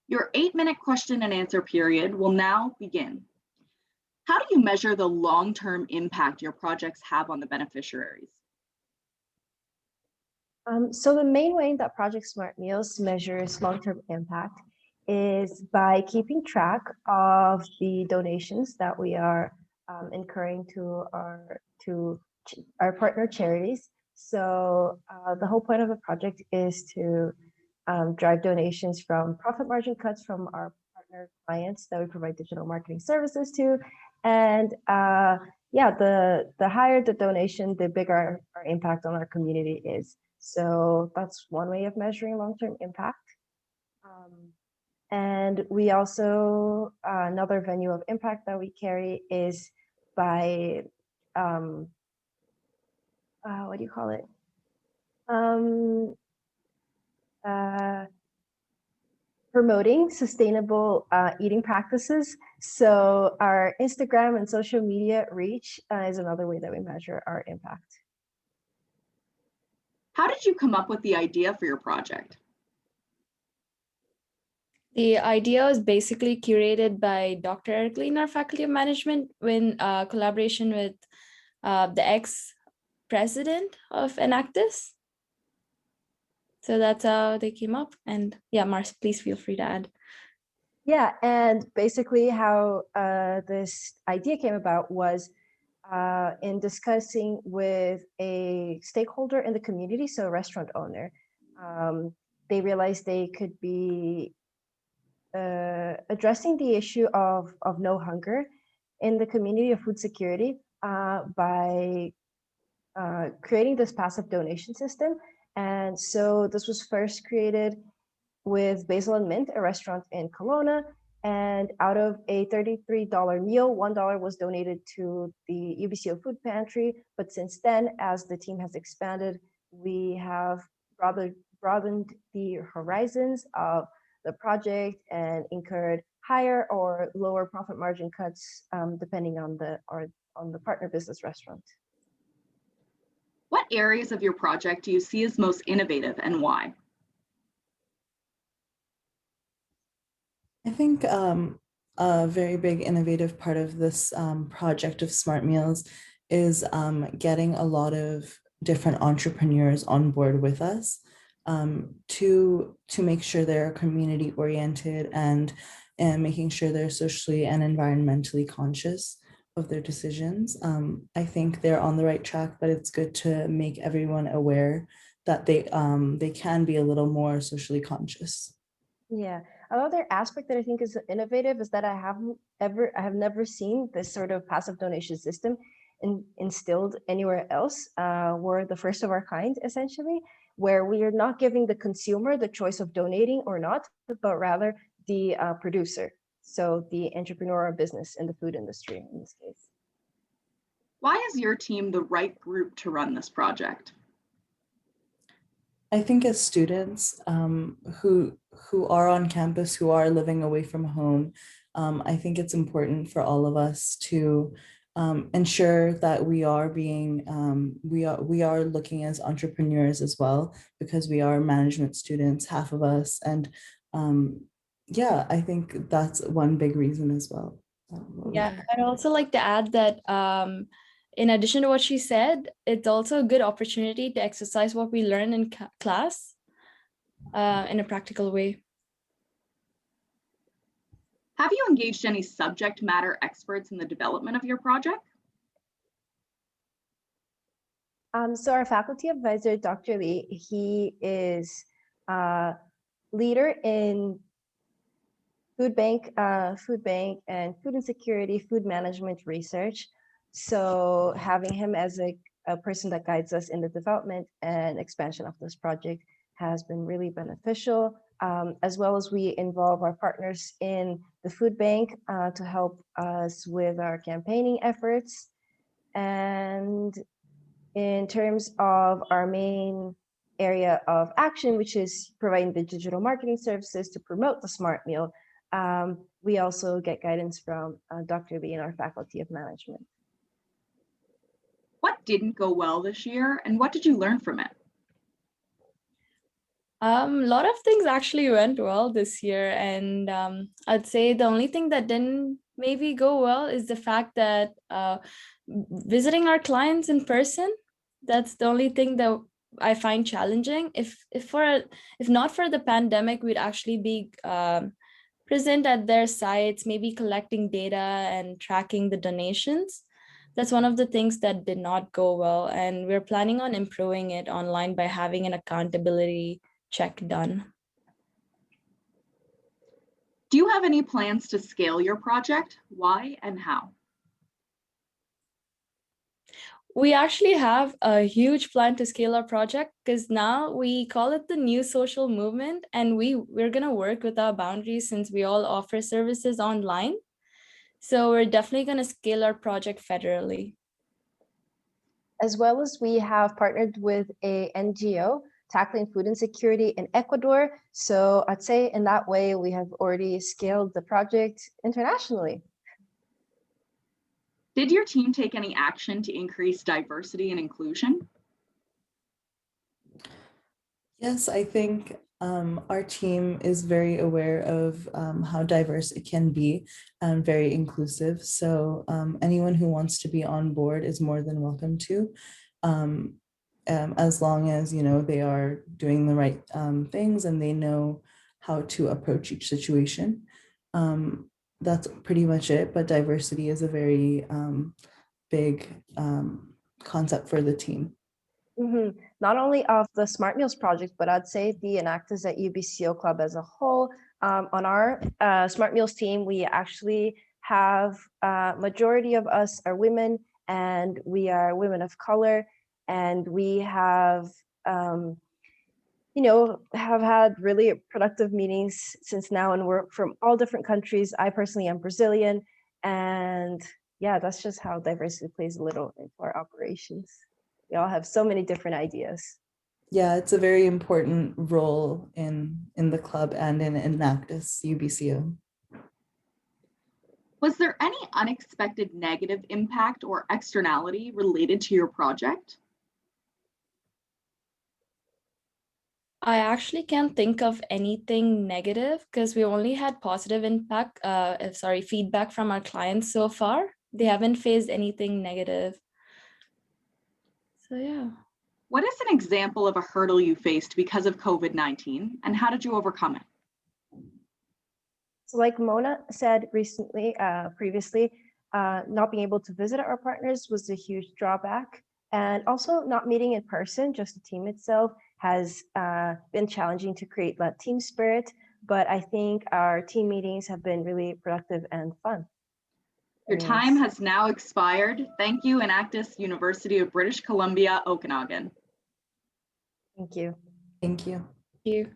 Your 8-minute question and answer period will now begin. How do you measure the long-term impact your projects have on the beneficiaries? So the main way that Project Smart Meals measures long-term impact is by keeping track of the donations that we are incurring to our partner charities. So the whole point of the project is to drive donations from profit margin cuts from our partner clients that we provide digital marketing services to. And yeah, the higher the donation, the bigger our impact on our community is. So that's one way of measuring long-term impact. And we also, another venue of impact that we carry is by, what do you call it? Promoting sustainable eating practices. So our Instagram and social media reach is another way that we measure our impact. How did you come up with the idea for your project? The idea was basically curated by Dr. Eric Lee in our Faculty of Management in collaboration with the ex-president of Enactus. So that's how they came up. And yeah, Mars, please feel free to add. Yeah, and basically how this idea came about was in discussing with a stakeholder in the community, so a restaurant owner. They realized they could be addressing the issue of no hunger in the community of food security by creating this passive donation system. And so this was first created with Basil and Mint, a restaurant in Kelowna. And out of a $33 meal, $1 was donated to the UBCO food pantry. But since then, as the team has expanded, we have broadened the horizons of the project and incurred higher or lower profit margin cuts depending on the partner business restaurant. What areas of your project do you see as most innovative and why? I think a very big innovative part of this project of Smart Meals is getting a lot of different entrepreneurs on board with us to make sure they're community oriented and making sure they're socially and environmentally conscious of their decisions. I think they're on the right track, but it's good to make everyone aware that they can be a little more socially conscious. Yeah, another aspect that I think is innovative is that I have never seen this sort of passive donation system instilled anywhere else. We're the first of our kind, essentially, where we are not giving the consumer the choice of donating or not, but rather the producer. So the entrepreneur or business in the food industry in this case. Why is your team the right group to run this project? I think as students who are on campus, who are living away from home, I think it's important for all of us to ensure that we are looking as entrepreneurs as well, because we are management students, half of us, and yeah, I think that's one big reason as well. Yeah, I'd also like to add that in addition to what she said, it's also a good opportunity to exercise what we learn in class in a practical way. Have you engaged any subject matter experts in the development of your project? So our faculty advisor, Dr. Lee, he is a leader in food bank and food insecurity, food management research. So having him as a person that guides us in the development and expansion of this project has been really beneficial, as well as we involve our partners in the food bank to help us with our campaigning efforts. And in terms of our main area of action, which is providing the digital marketing services to promote the Smart Meal, we also get guidance from Dr. Lee and our Faculty of Management. What didn't go well this year, and what did you learn from it? A lot of things actually went well this year, and I'd say the only thing that didn't maybe go well is the fact that visiting our clients in person. That's the only thing that I find challenging. If not for the pandemic, we'd actually be present at their sites, maybe collecting data and tracking the donations. That's one of the things that did not go well, and we're planning on improving it online by having an accountability check done. Do you have any plans to scale your project? Why and how? We actually have a huge plan to scale our project because now we call it the new social movement, and we're going to work with our boundaries since we all offer services online. So we're definitely going to scale our project federally. As well as we have partnered with a NGO tackling food insecurity in Ecuador. So I'd say in that way, we have already scaled the project internationally. Did your team take any action to increase diversity and inclusion? Yes, I think our team is very aware of how diverse it can be and very inclusive. So anyone who wants to be on board is more than welcome to, as long as, you know, they are doing the right things and they know how to approach each situation. That's pretty much it, but diversity is a very big concept for the team. Mm-hmm. Not only of the Smart Meals project, but I'd say the Enactus at UBCO Club as a whole. On our Smart Meals team, we actually have majority of us are women, and we are women of color, and we have have had really productive meetings since now, and we're from all different countries. I personally am Brazilian, and yeah, that's just how diversity plays a little into our operations. We all have so many different ideas. Yeah, it's a very important role in the club and in Enactus UBCO. Was there any unexpected negative impact or externality related to your project? I actually can't think of anything negative because we only had positive feedback from our clients so far. They haven't faced anything negative. So yeah. What is an example of a hurdle you faced because of COVID-19, and how did you overcome it? So like Mona said previously, not being able to visit our partners was a huge drawback. And also not meeting in person, just the team itself, has been challenging to create that team spirit. But I think our team meetings have been really productive and fun. Your time has now expired. Thank you, Enactus University of British Columbia, Okanagan. Thank you. Thank you. Thank you.